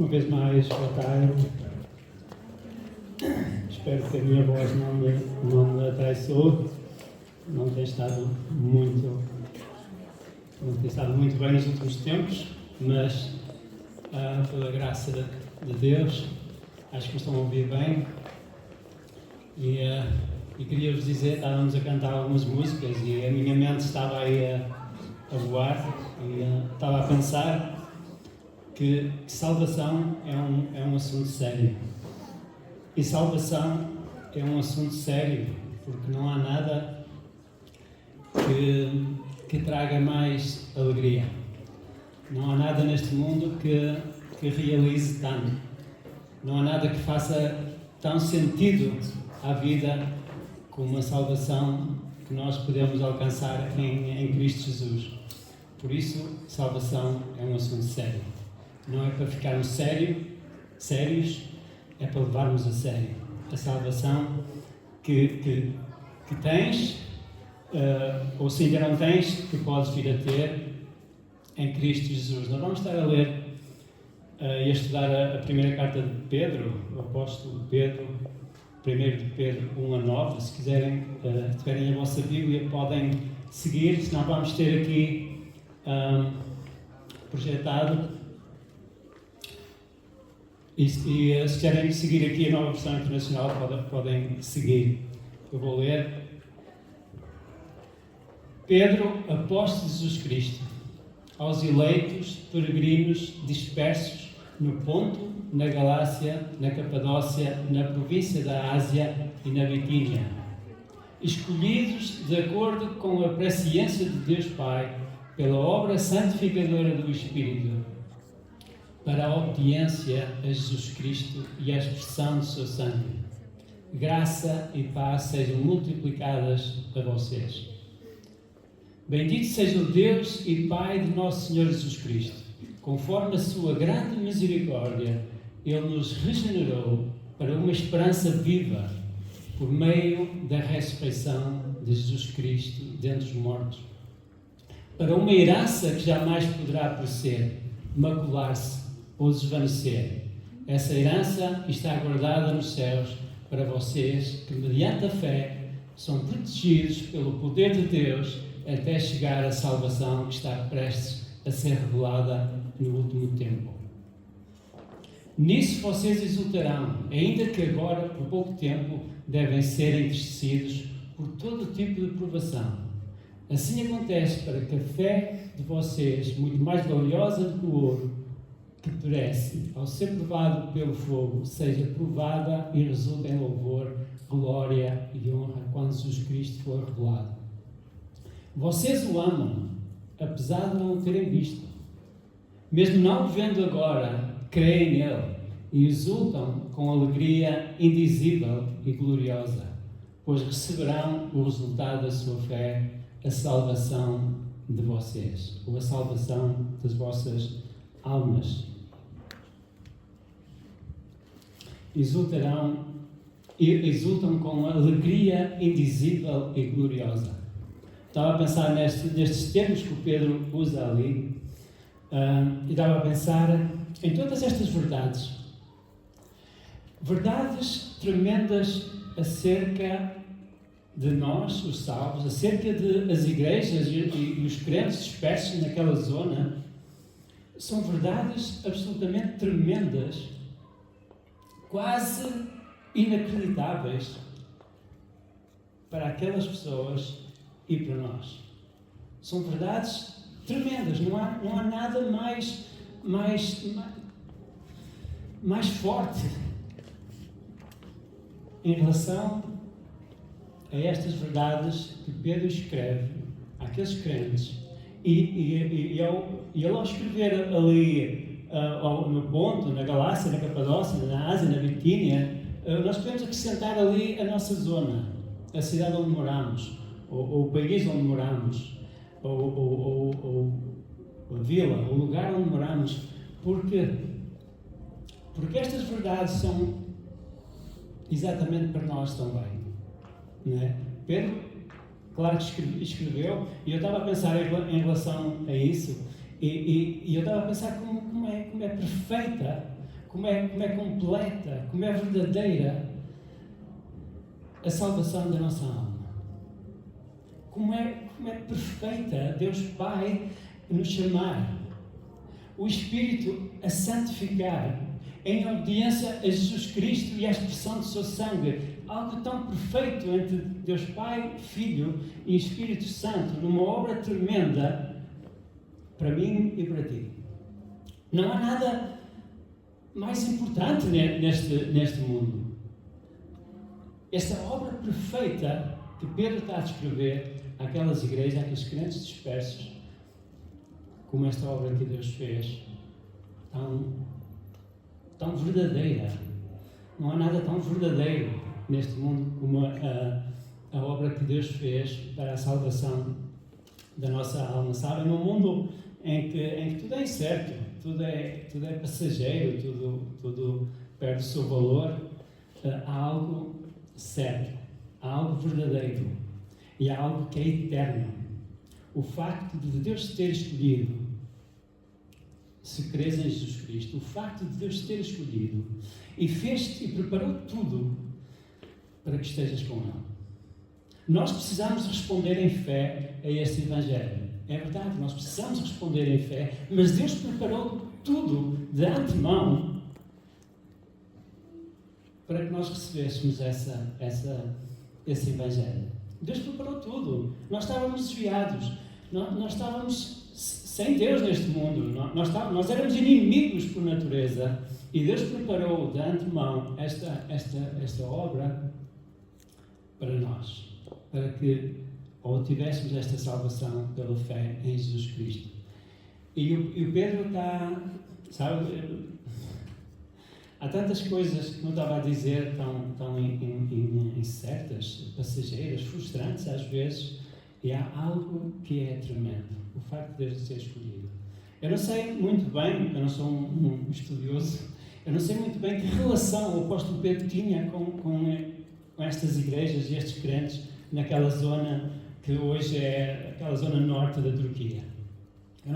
Uma vez mais, boa tarde. Espero que a minha voz não me atraiçoe. Não tem estado muito bem nos últimos tempos, mas pela graça de Deus, acho que me estão a ouvir bem. E queria-vos dizer, estávamos a cantar algumas músicas e a minha mente estava aí a voar e estava a pensar que salvação é um assunto sério. E salvação é um assunto sério, porque não há nada que traga mais alegria. Não há nada neste mundo que realize tanto. Não há nada que faça tão sentido à vida como a salvação que nós podemos alcançar em Cristo Jesus. Por isso, salvação é um assunto sério. Não é para ficarmos sérios, é para levarmos a sério a salvação que tens, ou se ainda não tens, que podes vir a ter em Cristo Jesus. Nós vamos estar a ler e a estudar a primeira carta de Pedro, o apóstolo Pedro, 1 de Pedro 1 a 9. Se quiserem, tiverem a vossa Bíblia, podem seguir, senão vamos ter aqui projetado. E se quiserem seguir aqui a nova versão internacional, podem seguir. Eu vou ler. Pedro, apóstolo de Jesus Cristo, aos eleitos peregrinos dispersos no Ponto, na Galácia, na Capadócia, na província da Ásia e na Bitínia, escolhidos de acordo com a presciência de Deus Pai, pela obra santificadora do Espírito, para a obediência a Jesus Cristo e a expressão do seu sangue. Graça e paz sejam multiplicadas a vocês. Bendito seja o Deus e Pai de nosso Senhor Jesus Cristo. Conforme a sua grande misericórdia, Ele nos regenerou para uma esperança viva, por meio da ressurreição de Jesus Cristo dentre os mortos, para uma herança que jamais poderá perecer, macular-se ou desvanecer. Essa herança está guardada nos céus para vocês que, mediante a fé, são protegidos pelo poder de Deus até chegar à salvação que está prestes a ser revelada no último tempo. Nisso vocês exultarão, ainda que agora, por pouco tempo, devem ser entristecidos por todo tipo de provação. Assim acontece para que a fé de vocês, muito mais valiosa do que o ouro, que perece, ao ser provado pelo fogo, seja provada e resulte em louvor, glória e honra quando Jesus Cristo for revelado. Vocês o amam, apesar de não o terem visto. Mesmo não o vendo agora, creem nele e exultam com alegria indizível e gloriosa, pois receberão o resultado da sua fé, a salvação de vocês, ou a salvação das vossas almas. Exultam com alegria indizível e gloriosa. Estava a pensar nestes termos que o Pedro usa ali, e estava a pensar em todas estas verdades tremendas acerca de nós, os salvos, acerca das igrejas e os crentes dispersos naquela zona. São verdades absolutamente tremendas, quase inacreditáveis para aquelas pessoas e para nós. São verdades tremendas, não há nada mais forte em relação a estas verdades que Pedro escreve àqueles crentes. E ele ao escrever ali no Ponto, na Galácia, na Capadócia, na Ásia, na Bitínia, nós podemos acrescentar ali a nossa zona, a cidade onde moramos, ou o país onde moramos, ou a vila, o lugar onde moramos. Porque estas verdades são exatamente para nós também, não é? Pedro, claro que escreveu, e eu estava a pensar em relação a isso, e eu estava a pensar como é perfeita como é completa, como é verdadeira a salvação da nossa alma. Como é perfeita Deus Pai nos chamar, o Espírito a santificar, em obediência a Jesus Cristo e à expressão do seu sangue. Algo tão perfeito entre Deus Pai, Filho e Espírito Santo, numa obra tremenda para mim e para ti. Não há nada mais importante neste mundo. Esta obra perfeita que Pedro está a descrever àquelas igrejas, àqueles crentes dispersos, como esta obra que Deus fez, tão verdadeira. Não há nada tão verdadeiro neste mundo como a obra que Deus fez para a salvação da nossa alma. Sabe, num mundo em que tudo é incerto, tudo é passageiro, tudo perde o seu valor, há algo certo, há algo verdadeiro e há algo que é eterno. O facto de Deus ter escolhido, se crês em Jesus Cristo, o facto de Deus ter escolhido e fez-te e preparou tudo para que estejas com Ele. Nós precisamos responder em fé a este Evangelho. É verdade, nós precisamos responder em fé, mas Deus preparou tudo de antemão para que nós recebêssemos esse Evangelho. Deus preparou tudo. Nós estávamos desviados. Nós estávamos sem Deus neste mundo. Nós éramos inimigos por natureza. E Deus preparou de antemão esta obra para nós. Para que obtivéssemos esta salvação pela fé em Jesus Cristo. E o Pedro está... Sabe... Há tantas coisas que não estava a dizer tão incertas, passageiras, frustrantes às vezes, e há algo que é tremendo, o facto de Deus ter escolhido. Eu não sei muito bem, eu não sou um estudioso, eu não sei muito bem que relação o apóstolo Pedro tinha com estas igrejas e estes crentes naquela zona que hoje é aquela zona norte da Turquia. Eu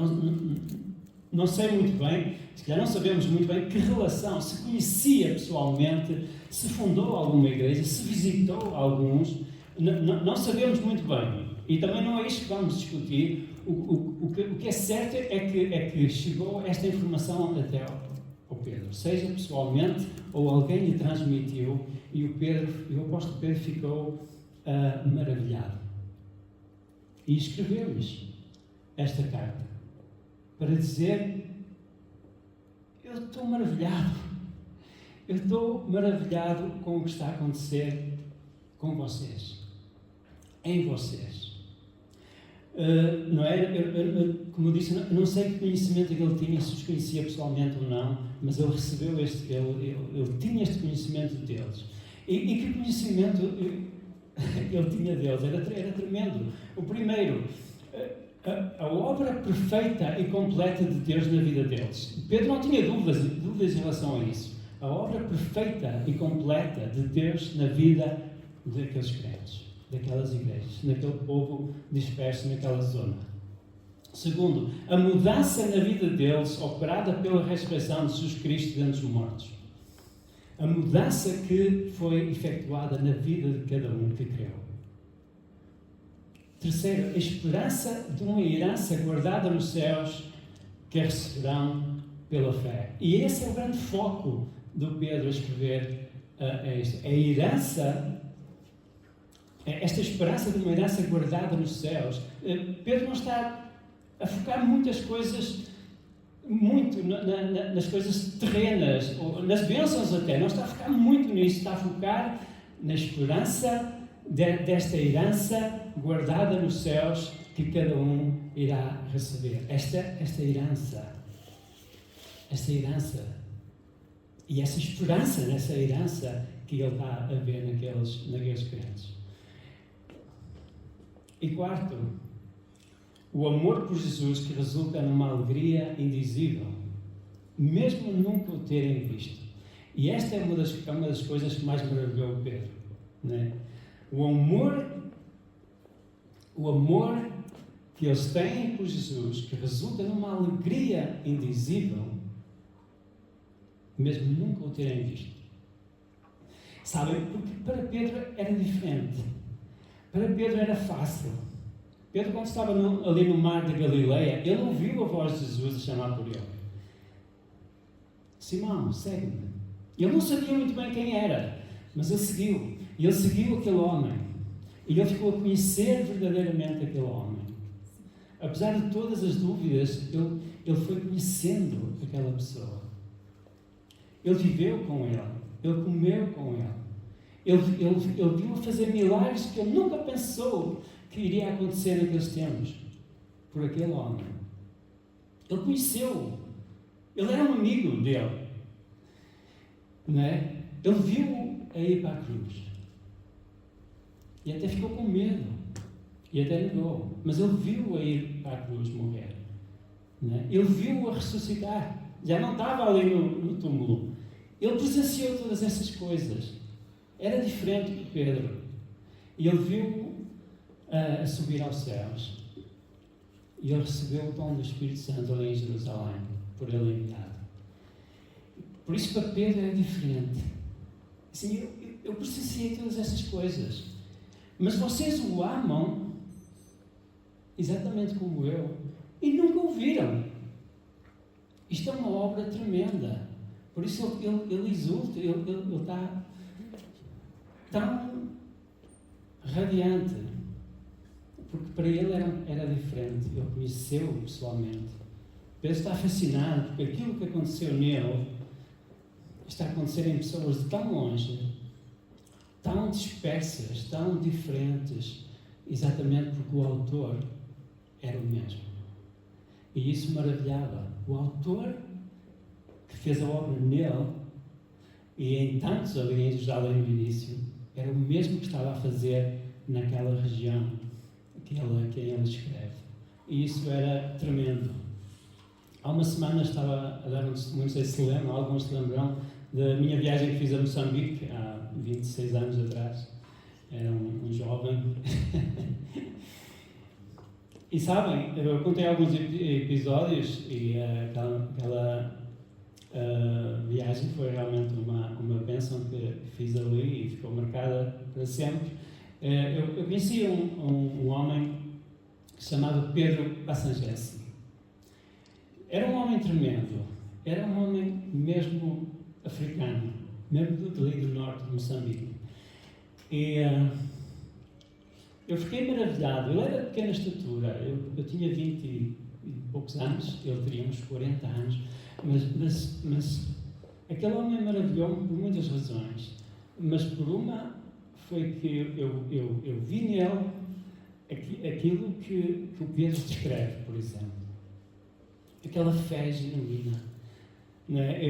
não sei muito bem, se calhar não sabemos muito bem que relação, se conhecia pessoalmente, se fundou alguma igreja, se visitou alguns, não sabemos muito bem. E também não é isto que vamos discutir. O que é certo é que chegou esta informação até ao Pedro, seja pessoalmente ou alguém lhe transmitiu, e o apóstolo Pedro ficou maravilhado. E escreveu-lhes esta carta para dizer: eu estou maravilhado com o que está a acontecer com vocês, em vocês. Não é? Como eu disse, eu não sei que conhecimento é que ele tinha, se os conhecia pessoalmente ou não, mas ele recebeu ele tinha este conhecimento deles. E que conhecimento ele tinha deles? Era tremendo. O primeiro, a obra perfeita e completa de Deus na vida deles. Pedro não tinha dúvidas em relação a isso. A obra perfeita e completa de Deus na vida daqueles crentes, daquelas igrejas, naquele povo disperso naquela zona. Segundo, a mudança na vida deles operada pela ressurreição de Jesus Cristo dentre os mortos. A mudança que foi efetuada na vida de cada um que creu. Terceiro, a esperança de uma herança guardada nos céus que a receberão pela fé. E esse é o grande foco do Pedro a escrever isto. A herança, esta esperança de uma herança guardada nos céus. Pedro não está a focar muitas coisas, nas coisas terrenas, ou nas bênçãos até. Não está a focar muito nisso, está a focar na esperança desta herança guardada nos céus que cada um irá receber. Esta herança e essa esperança nessa herança que ele está a ver naqueles crentes. E quarto, o amor por Jesus que resulta numa alegria indizível, mesmo nunca o terem visto. E esta é uma das coisas que mais maravilhou Pedro, não é? O amor que eles têm por Jesus, que resulta numa alegria indizível, mesmo nunca o terem visto. Sabem, porque para Pedro era diferente. Para Pedro era fácil. Pedro, quando estava ali no mar de Galileia, ele ouviu a voz de Jesus a chamar por ele. Simão, segue-me. Ele não sabia muito bem quem era, mas ele seguiu. E ele seguiu aquele homem. E ele ficou a conhecer verdadeiramente aquele homem. Apesar de todas as dúvidas, ele foi conhecendo aquela pessoa. Ele viveu com ele. Ele comeu com ele. Ele viu fazer milagres que ele nunca pensou que iria acontecer naqueles tempos. Por aquele homem. Ele conheceu-o. Ele era um amigo dele. Não é? Ele viu-o a ir para a cruz. E até ficou com medo. E até negou. Mas ele viu-o a ir para a cruz morrer. Não é? Ele viu-o a ressuscitar. Já não estava ali no túmulo. Ele presenciou todas essas coisas. Era diferente de Pedro. E ele viu-o a subir aos céus. E ele recebeu o dom do Espírito Santo ali em Jerusalém, por ele enviado. Por isso, para Pedro era diferente. Assim, eu presenciei todas essas coisas. Mas vocês o amam exatamente como eu e nunca o viram. Isto é uma obra tremenda. Por isso ele exulta, ele está tão radiante. Porque para ele era diferente. Ele conheceu-o pessoalmente. Pedro está fascinado porque aquilo que aconteceu nele está a acontecer em pessoas de tão longe, tão dispersas, tão diferentes, exatamente porque o autor era o mesmo. E isso maravilhava. O autor que fez a obra nele e em tantos ali em Jerusalém no início, era o mesmo que estava a fazer naquela região que ele escreve. E isso era tremendo. Há uma semana estava a dar um testemunho, não sei se lembram, alguns se lembram, da minha viagem que fiz a Moçambique há 26 anos atrás. Era um jovem. E sabem, eu contei alguns episódios e aquela viagem foi realmente uma bênção que fiz ali e ficou marcada para sempre. Eu conheci um homem que se chamava Pedro Passangesi. Era um homem tremendo. Era um homem mesmo africano, mesmo do norte de Moçambique. E eu fiquei maravilhado. Ele era de pequena estatura. Eu tinha 20 e poucos anos, ele teria uns 40 anos. Mas aquele homem maravilhou-me por muitas razões. Mas por uma foi que eu vi nele aquilo que o Pedro descreve, por exemplo. Aquela fé genuína. Né?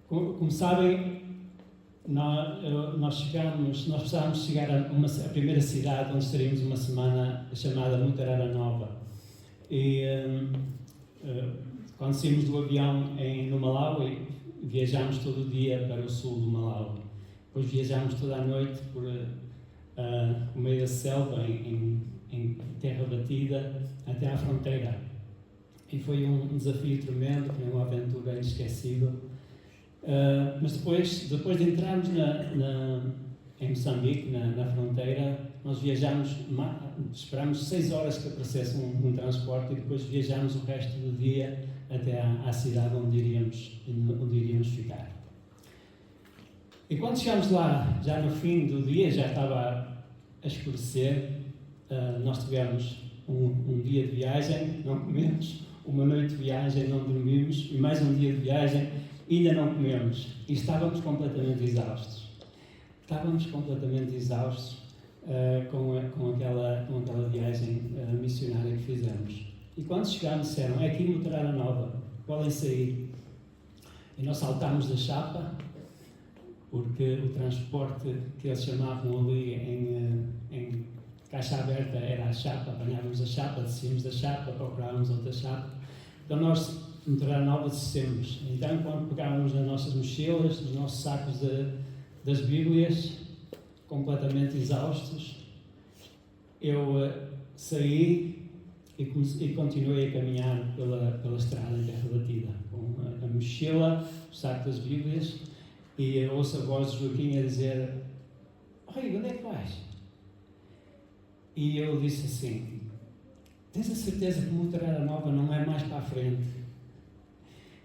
Como sabem, nós precisávamos chegar a primeira cidade onde estaríamos uma semana, chamada Mutarara Nova. E quando saímos do avião no Malawi, viajámos todo o dia para o sul do Malawi. Depois viajámos toda a noite por o meio da selva, em terra batida, até à fronteira. E foi um desafio tremendo, foi uma aventura inesquecível. Mas depois de entrarmos em Moçambique, na fronteira, nós viajámos, esperámos 6 horas que aparecesse um transporte e depois viajámos o resto do dia até à cidade onde iríamos ficar. E quando chegámos lá, já no fim do dia, já estava a escurecer, nós tivemos um dia de viagem, não comemos, uma noite de viagem, não dormimos, e mais um dia de viagem, ainda não comemos. E estávamos completamente exaustos. Com aquela viagem missionária que fizemos. E quando chegámos, disseram: é aqui Mutarara Nova, podem sair. E nós saltámos da chapa, porque o transporte que eles chamavam ali em caixa aberta era a chapa, apanhávamos a chapa, descíamos da chapa, procurávamos outra chapa. Então nós, Mutarara Nova, descemos. Então, quando pegávamos nas nossas mochilas, nos nossos sacos das Bíblias, completamente exaustos, eu saí e continuei a caminhar pela estrada em terra batida, com a mochila mochila, o saco das Bíblias, e ouço a voz de Joaquim a dizer: Rui, onde é que vais? E eu disse assim: tens a certeza que Mortareira Nova não é mais para a frente?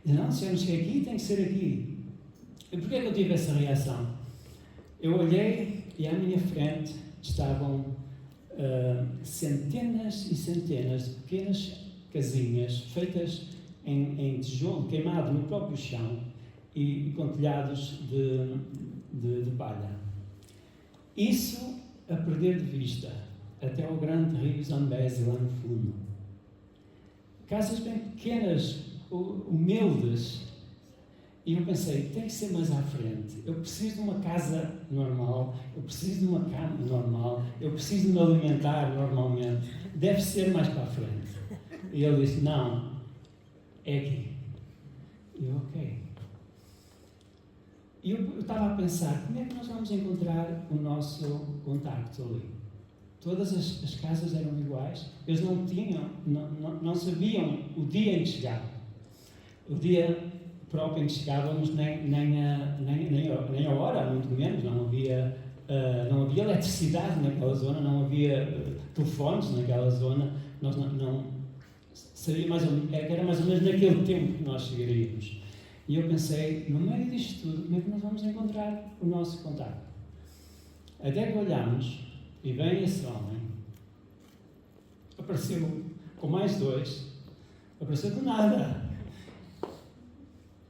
E não, se eu não cheguei aqui, tem que ser aqui. E porquê é que eu tive essa reação? Eu olhei e à minha frente estavam centenas e centenas de pequenas casinhas feitas em tijolo, queimado no próprio chão e com telhados de palha. Isso a perder de vista, até o grande rio Zambeze lá no fundo. Casas bem pequenas, humildes. E eu pensei, tem que ser mais à frente. Eu preciso de uma casa normal, eu preciso de uma cama normal, eu preciso de me alimentar normalmente. Deve ser mais para a frente. E ele disse, não, é aqui. E eu, ok. E eu estava a pensar, como é que nós vamos encontrar o nosso contacto ali? Todas as casas eram iguais. Eles não tinham, não sabiam o dia em que chegavam. O dia próprio em que chegávamos, nem a hora, muito menos. Não havia eletricidade naquela zona, não havia telefones naquela zona. Nós não sabia mais ou menos, era mais ou menos naquele tempo que nós chegaríamos. E eu pensei, no meio disto tudo, como é que nós vamos encontrar o nosso contacto? Até que olhamos e vem esse homem, apareceu com mais dois, apareceu do nada,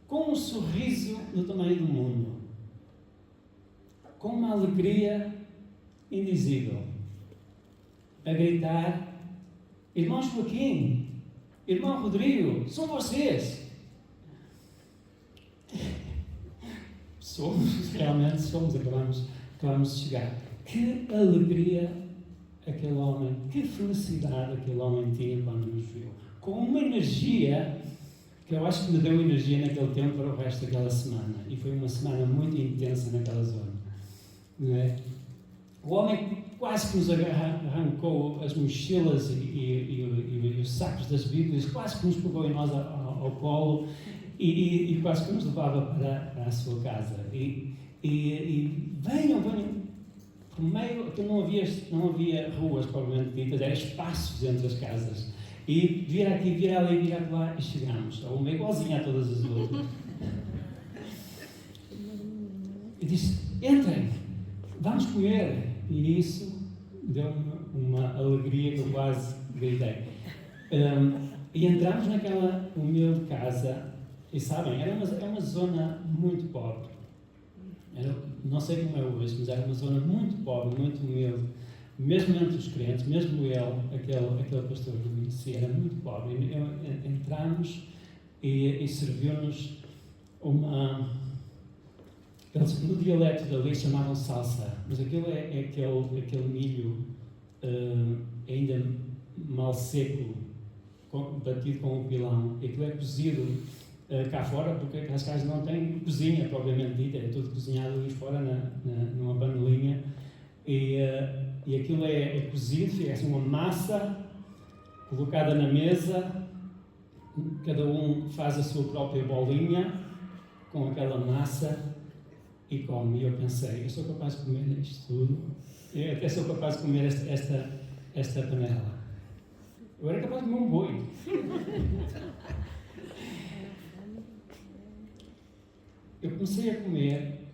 com um sorriso do tamanho do mundo, com uma alegria indizível, a gritar: irmão Joaquim, irmão Rodrigo, são vocês! Realmente somos, acabamos de chegar. Que alegria aquele homem, que felicidade aquele homem tinha quando nos viu. Com uma energia que eu acho que me deu energia naquele tempo para o resto daquela semana. E foi uma semana muito intensa naquela zona. Não é? O homem quase que nos arrancou as mochilas e os sacos das Bíblias, quase que nos pegou em nós ao colo e quase que nos levava para a sua casa. E venham, por meio, que não havia ruas propriamente ditas, eram espaços entre as casas. E vira aqui, vira ali, vira lá e chegamos. A uma igualzinha a todas as outras. E disse: entrem, vamos comer. E isso deu-me uma alegria que eu quase gritei. E entramos naquela humilde casa. E sabem, é uma zona muito pobre. Não sei como é hoje, mas era uma zona muito pobre, muito humilde. Mesmo entre os crentes, mesmo ele, aquele pastor que eu conheci, era muito pobre. Entramos e serviu-nos uma... Eles, no dialeto dali, chamavam salsa, mas aquilo é aquele milho ainda mal seco, batido com o pilão. E aquilo é cozido cá fora, porque as casas não têm cozinha propriamente dita, é tudo cozinhado ali fora numa panelinha. E aquilo é cozido, é assim uma massa colocada na mesa, cada um faz a sua própria bolinha com aquela massa e come. E eu pensei, eu sou capaz de comer isto tudo, eu até sou capaz de comer esta panela. Eu era capaz de comer um boi. Eu comecei a comer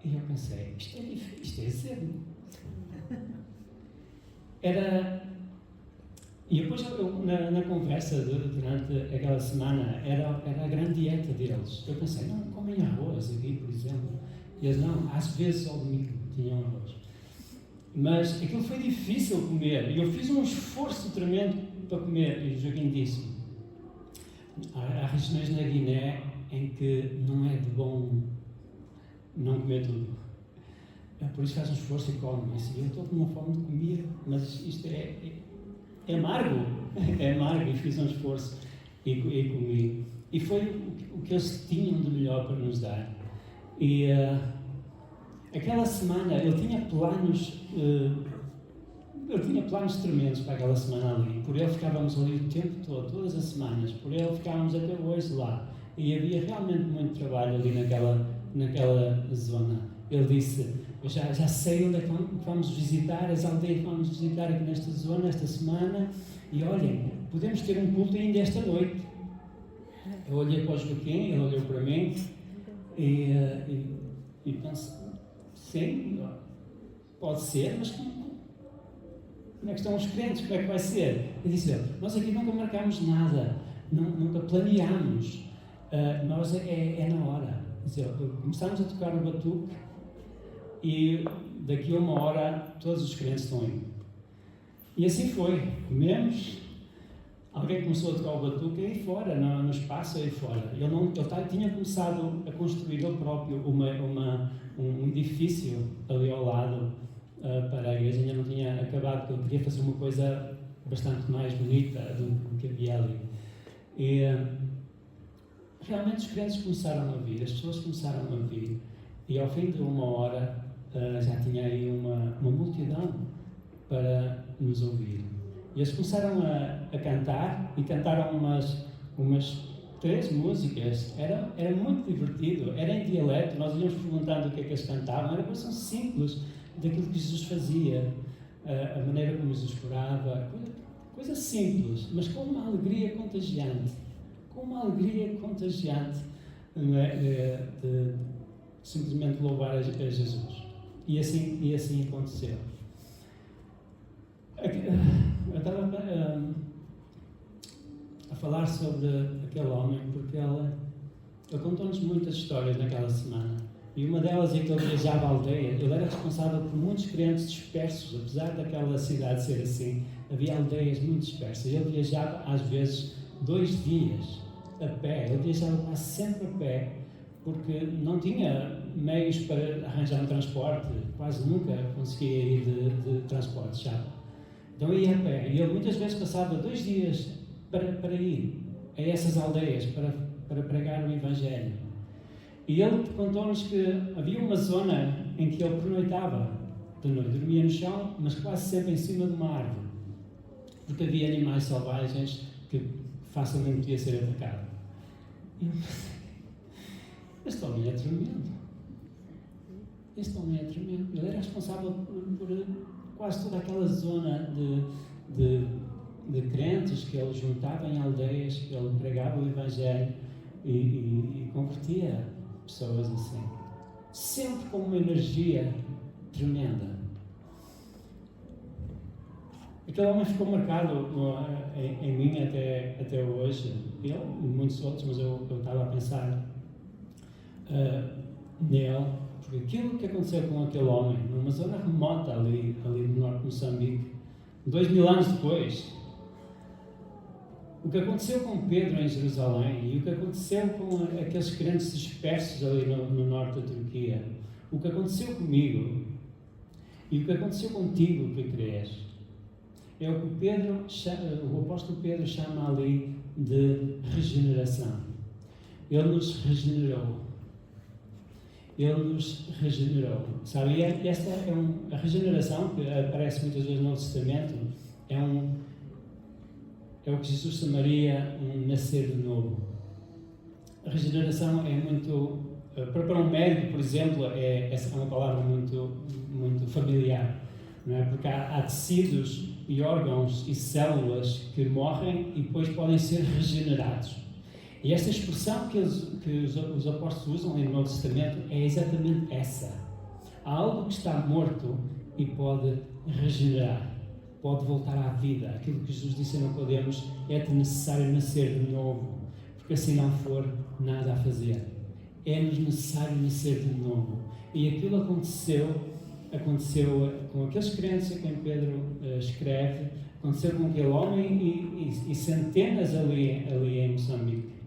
e eu pensei, isto é azedo. E depois na conversa durante aquela semana era a grande dieta deles. Eu pensei, não comem arroz aqui, por exemplo. E eles não, às vezes ao domingo tinham arroz. Mas aquilo foi difícil comer e eu fiz um esforço tremendo para comer. E o Joaquim disse: há regiões na Guiné em que não é de bom não comer tudo. Por isso faz um esforço e come. Assim, eu estou com uma fome de comida, mas isto é amargo. É amargo e fiz um esforço e comi. E foi o que eles tinham de melhor para nos dar. E aquela semana ele tinha planos tremendos para aquela semana ali. Por ele ficávamos ali o tempo todo, todas as semanas. Por ele ficávamos até hoje lá. E havia realmente muito trabalho ali naquela zona. Ele disse, eu já sei onde é que vamos visitar, as aldeias que vamos visitar aqui nesta zona, esta semana, e olhem, podemos ter um culto ainda esta noite. Eu olhei para o Joaquim, ele olhou para mim, e pensei, sim, pode ser, mas como é que estão os crentes? Como é que vai ser? Eu disse, nós aqui nunca marcámos nada, nunca planeámos, nós é na hora. Começámos a tocar o batuque e daqui a 1 hora todos os crentes estão indo. E assim foi, comemos, alguém começou a tocar o batuque aí fora, no espaço aí fora. Ele tinha começado a construir ele próprio um edifício ali ao lado para a igreja, ainda não tinha acabado, porque ele queria fazer uma coisa bastante mais bonita do que havia ali. E realmente os crentes começaram a vir, as pessoas começaram a vir, e ao fim de 1 hora já tinha aí uma multidão para nos ouvir. E eles começaram a cantar, e cantaram umas 3 músicas. Era muito divertido, era em dialeto, nós íamos perguntando o que é que eles cantavam, era coisa simples daquilo que Jesus fazia, a maneira como Jesus curava, coisa simples, mas com uma alegria contagiante, de simplesmente louvar a Jesus. E assim aconteceu. Eu estava a falar sobre aquele homem porque ele contou-nos muitas histórias naquela semana, e uma delas é que ele viajava à aldeia. Ele era responsável por muitos crentes dispersos, apesar daquela cidade ser assim, havia aldeias muito dispersas. Ele viajava às vezes 2 dias a pé, ele viajava quase sempre a pé, porque não tinha meios para arranjar um transporte, quase nunca conseguia ir de transporte, já. Então ia a pé, e ele muitas vezes passava 2 dias para ir a essas aldeias, para pregar o Evangelho. E ele contou-nos que havia uma zona em que ele pernoitava de noite, dormia no chão, mas quase sempre em cima de uma árvore, porque havia animais selvagens que facilmente podia ser atacado. E eu pensei, este homem é tremendo. Ele era responsável por quase toda aquela zona de crentes que ele juntava em aldeias, que ele pregava o Evangelho e convertia pessoas assim. Sempre com uma energia tremenda. Aquele homem ficou marcado em mim até hoje. Ele e muitos outros, mas eu estava a pensar nele, porque aquilo que aconteceu com aquele homem, numa zona remota ali no norte de Moçambique, 2000 anos depois, o que aconteceu com Pedro em Jerusalém e o que aconteceu com aqueles crentes dispersos ali no norte da Turquia, o que aconteceu comigo e o que aconteceu contigo que crês, é o que o apóstolo Pedro chama ali de regeneração. Ele nos regenerou. Sabe? E esta é a regeneração, que aparece muitas vezes no Novo Testamento, é o que Jesus chamaria um nascer de novo. A regeneração é muito, para um médico, por exemplo, essa é uma palavra muito, muito familiar, não é? Porque há tecidos e órgãos e células que morrem e depois podem ser regenerados. E esta expressão que os apóstolos usam no Novo Testamento é exatamente essa. Há algo que está morto e pode regenerar, pode voltar à vida. Aquilo que Jesus disse a Nicodemos, é-te necessário nascer de novo, porque assim não for, nada a fazer. É-nos necessário nascer de novo. E aquilo aconteceu com aqueles crentes a quem Pedro escreve, aconteceu com aquele homem e centenas ali em Moçambique.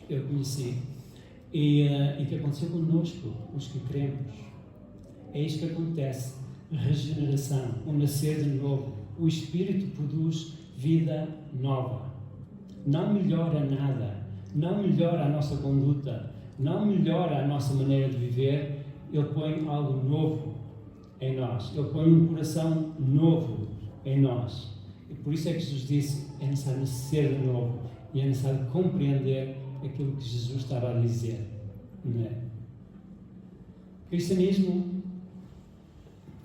Eu conheci, e que aconteceu connosco, os que cremos. É isto que acontece, regeneração, o nascer de novo. O Espírito produz vida nova. Não melhora nada, não melhora a nossa conduta, não melhora a nossa maneira de viver. Ele põe algo novo em nós, Ele põe um coração novo em nós. E por isso é que Jesus disse, é necessário nascer de novo, e é necessário compreender aquilo que Jesus estava a dizer. Não é? Cristianismo,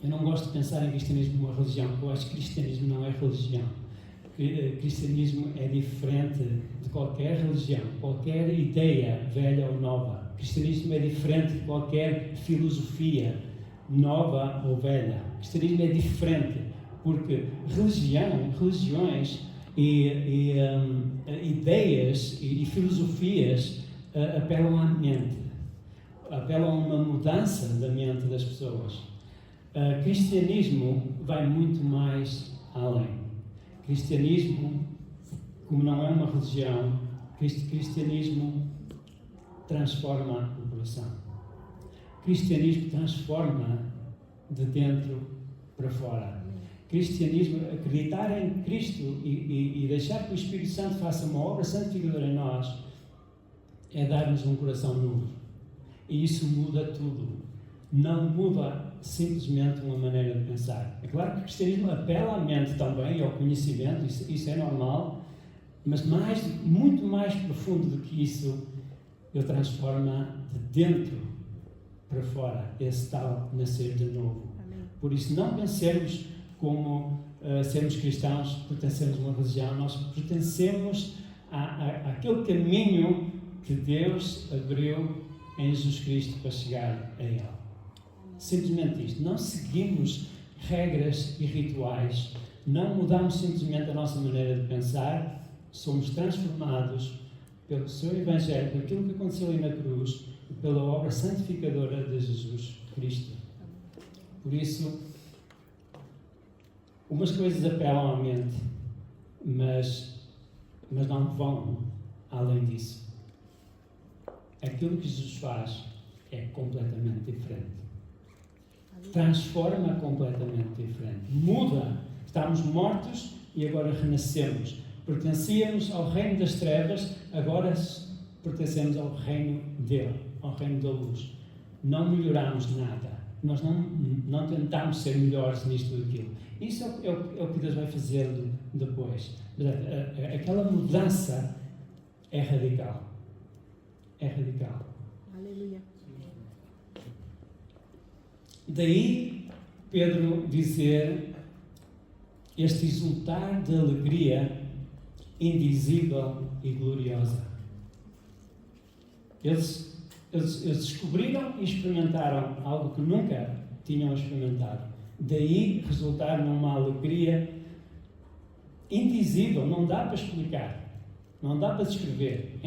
eu não gosto de pensar em cristianismo como uma religião, porque eu acho que cristianismo não é religião. Cristianismo é diferente de qualquer religião, qualquer ideia velha ou nova. Cristianismo é diferente de qualquer filosofia nova ou velha. Cristianismo é diferente, porque religiões e ideias e filosofias apelam à mente, apelam a uma mudança da mente das pessoas. Cristianismo vai muito mais além. Cristianismo, como não é uma religião, cristianismo transforma o coração. Cristianismo transforma de dentro para fora. Cristianismo, acreditar em Cristo e deixar que o Espírito Santo faça uma obra santificadora em nós, é dar-nos um coração novo. E isso muda tudo. Não muda simplesmente uma maneira de pensar. É claro que o cristianismo apela à mente também e ao conhecimento, isso é normal, mas muito mais profundo do que isso, ele transforma de dentro para fora, esse tal nascer de novo. Amém. Por isso, não pensemos como sermos cristãos, pertencemos a uma religião, nós pertencemos àquele caminho que Deus abriu em Jesus Cristo para chegar a Ele. Simplesmente isto. Não seguimos regras e rituais, não mudamos simplesmente a nossa maneira de pensar, somos transformados pelo seu Evangelho, por aquilo que aconteceu ali na cruz e pela obra santificadora de Jesus Cristo. Por isso, umas coisas apelam à mente, mas não vão além disso. Aquilo que Jesus faz é completamente diferente. Transforma completamente diferente. Muda. Estávamos mortos e agora renascemos. Pertencíamos ao reino das trevas, agora pertencemos ao reino dele, ao reino da luz. Não melhoramos nada. Nós não tentamos ser melhores nisto ou aquilo. Isso é o que Deus vai fazer depois. Aquela mudança é radical. É radical. Aleluia. Daí Pedro dizer este exultar de alegria indizível e gloriosa. Eles descobriram e experimentaram algo que nunca tinham experimentado. Daí resultar numa alegria indizível, não dá para explicar. Não dá para descrever.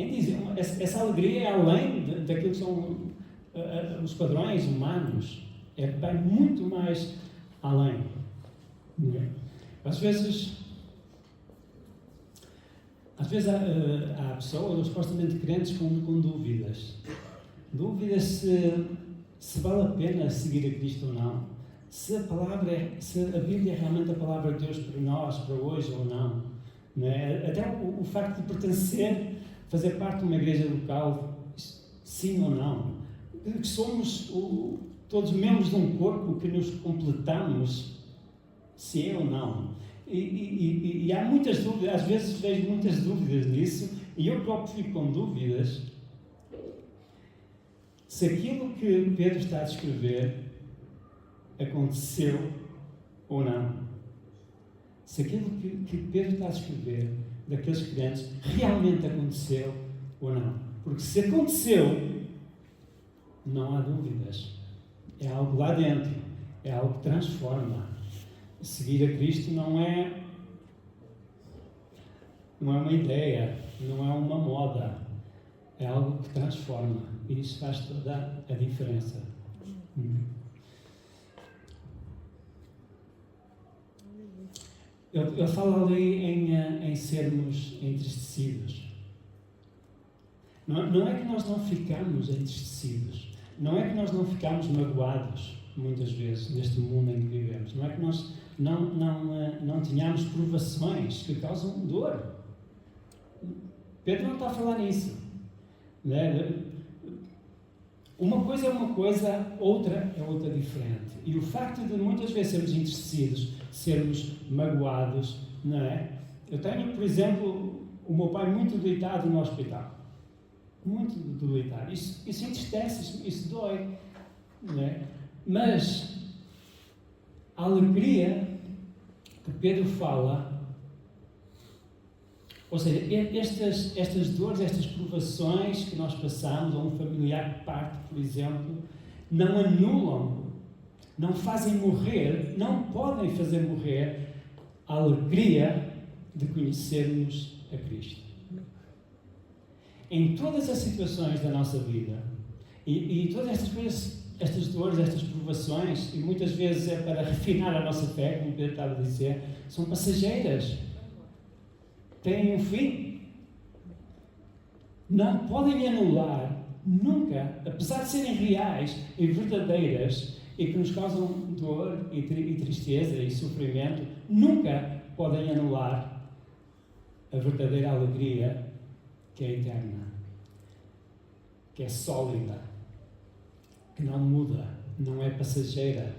Essa alegria é além daquilo que são os padrões humanos. Vai muito mais além. Às vezes há pessoas, supostamente crentes, com dúvidas. Dúvidas se vale a pena seguir a Cristo ou não. Se a Bíblia é realmente a palavra de Deus para nós, para hoje ou não. Não é? Até o facto de pertencer, fazer parte de uma igreja local, sim ou não. Que somos todos membros de um corpo que nos completamos, se é ou não. E há muitas dúvidas, às vezes vejo muitas dúvidas nisso, e eu próprio fico com dúvidas se aquilo que Pedro está a descrever aconteceu ou não. Se aquilo que Pedro está a descrever daqueles crentes realmente aconteceu ou não. Porque se aconteceu, não há dúvidas. É algo lá dentro. É algo que transforma. Seguir a Cristo não é uma ideia, não é uma moda. É algo que transforma. E isso faz toda a diferença. Eu falo ali em sermos entristecidos. Não é que nós não ficamos entristecidos. Não é que nós não ficamos magoados, muitas vezes, neste mundo em que vivemos. Não é que nós não tenhamos provações que causam dor. Pedro não está a falar nisso. Né? Uma coisa é uma coisa, outra é outra diferente. E o facto de muitas vezes sermos entristecidos, sermos magoados, não é? Eu tenho, por exemplo, o meu pai muito deitado no hospital. muito debilitar. Isso entristece, isso dói. Não é? Mas a alegria que Pedro fala, ou seja, estas dores, estas provações que nós passamos, ou um familiar que parte, por exemplo, não anulam, não fazem morrer, não podem fazer morrer a alegria de conhecermos a Cristo. Em todas as situações da nossa vida, e todas estas coisas, estas dores, estas provações, e muitas vezes é para refinar a nossa fé, como Pedro estava a dizer, são passageiras. Têm um fim. Não podem anular, nunca, apesar de serem reais e verdadeiras, e que nos causam dor e tristeza e sofrimento, nunca podem anular a verdadeira alegria que é eterna, que é sólida, que não muda, não é passageira,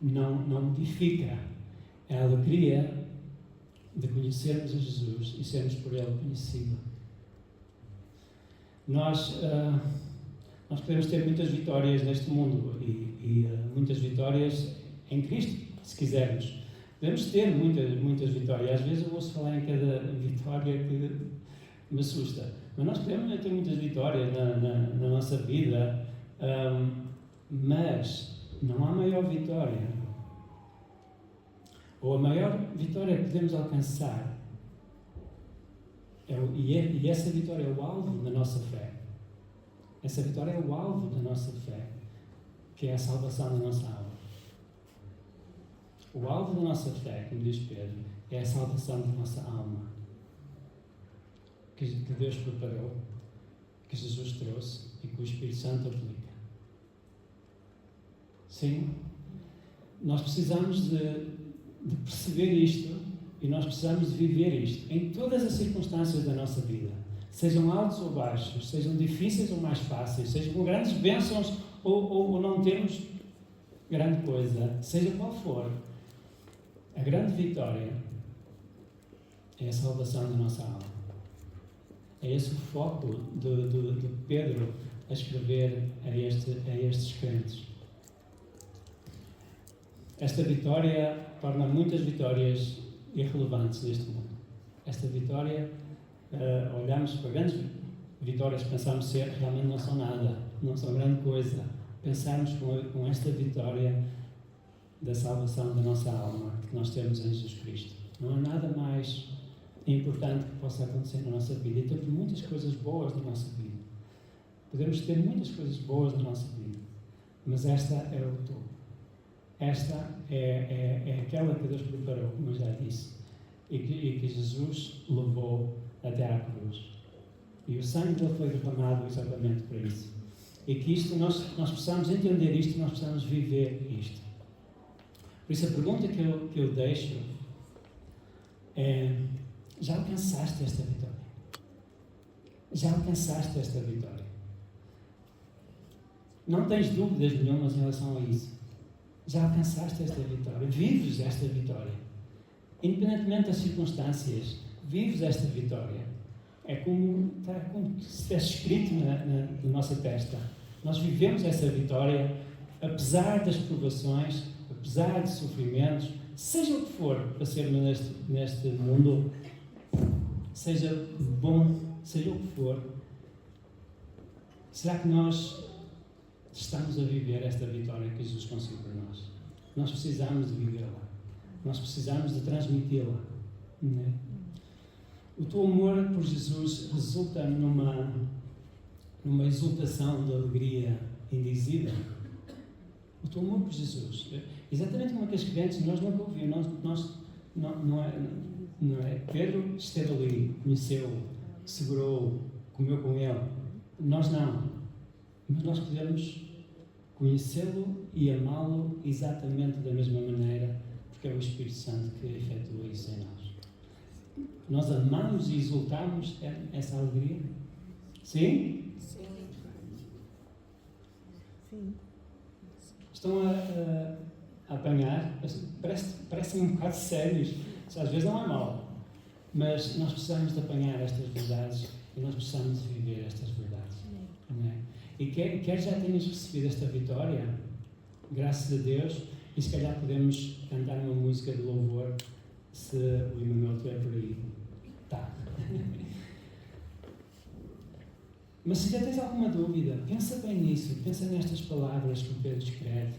não modifica. É a alegria de conhecermos a Jesus e sermos por Ele conhecidos. Nós podemos ter muitas vitórias neste mundo e muitas vitórias em Cristo, se quisermos. Podemos ter muitas vitórias. Às vezes eu ouço falar em cada vitória que me assusta. Mas nós podemos ter muitas vitórias na nossa vida, mas não há maior vitória. Ou a maior vitória que podemos alcançar, e essa vitória é o alvo da nossa fé. Essa vitória é o alvo da nossa fé, que é a salvação da nossa alma. O alvo da nossa fé, como diz Pedro, é a salvação da nossa alma, que Deus preparou, que Jesus trouxe e que o Espírito Santo aplica. Sim, nós precisamos de perceber isto e nós precisamos de viver isto em todas as circunstâncias da nossa vida, sejam altos ou baixos, sejam difíceis ou mais fáceis, sejam com grandes bênçãos ou não termos grande coisa, seja qual for. A grande vitória é a salvação da nossa alma. É esse o foco de Pedro a escrever a estes crentes. Esta vitória torna muitas vitórias irrelevantes neste mundo. Esta vitória, olhamos para grandes vitórias que pensamos ser, realmente não são nada, não são grande coisa. Pensarmos com esta vitória da salvação da nossa alma que nós temos em Jesus Cristo. Não há nada mais importante que possa acontecer na nossa vida. E temos muitas coisas boas na nossa vida. Podemos ter muitas coisas boas na nossa vida, mas esta é o topo. Esta é aquela que Deus preparou, como eu já disse, e que Jesus levou até à cruz. E o sangue dele foi derramado exatamente para isso. E que isto, nós precisamos entender isto, nós precisamos viver isto. Por isso a pergunta que eu deixo é: já alcançaste esta vitória? Já alcançaste esta vitória? Não tens dúvidas nenhumas em relação a isso. Já alcançaste esta vitória, vives esta vitória. Independentemente das circunstâncias, vives esta vitória. É como se estivesse escrito na nossa testa. Nós vivemos essa vitória, apesar das provações, apesar de sofrimentos, seja o que for para sermos neste mundo, seja bom, seja o que for. Será que nós estamos a viver esta vitória que Jesus conseguiu para nós? Nós precisamos de vivê-la. Nós precisamos de transmiti-la. Não é? O teu amor por Jesus resulta numa exultação de alegria indizível. O teu amor por Jesus. Exatamente como aqueles crentes, nós nunca ouvimos. Não é? Pedro esteve ali, conheceu, segurou, comeu com ele. Nós não. Mas nós podemos conhecê-lo e amá-lo exatamente da mesma maneira, porque é o Espírito Santo que efetua isso em nós. Nós amamos e exultamos essa alegria? Sim? Sim. Estão a apanhar? Parecem um bocado sérios. Às vezes não é mau, mas nós precisamos de apanhar estas verdades e nós possamos viver estas verdades. Amém? E quer já tenhas recebido esta vitória, graças a Deus, e se calhar podemos cantar uma música de louvor, se o Emanuel estiver por aí. Tá. Mas se já tens alguma dúvida, pensa bem nisso, pensa nestas palavras que o Pedro escreve.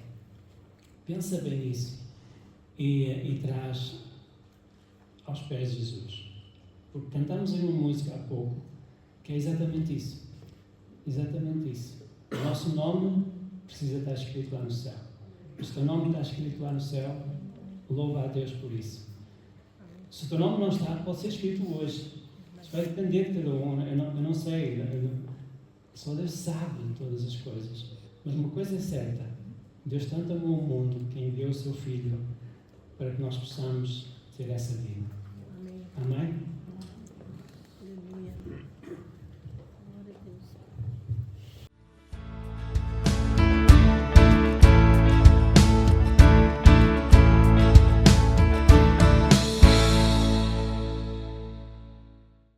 Pensa bem nisso e traz aos pés de Jesus. Porque cantamos em uma música há pouco, que é exatamente isso. Exatamente isso. O nosso nome precisa estar escrito lá no céu. Se o teu nome está escrito lá no céu, louva a Deus por isso. Se o teu nome não está, pode ser escrito hoje. Isso vai depender de cada um. Eu não sei. Só Deus sabe todas as coisas. Mas uma coisa é certa. Deus tanto amou o mundo que enviou o seu Filho para que nós possamos ter essa vida. Amém?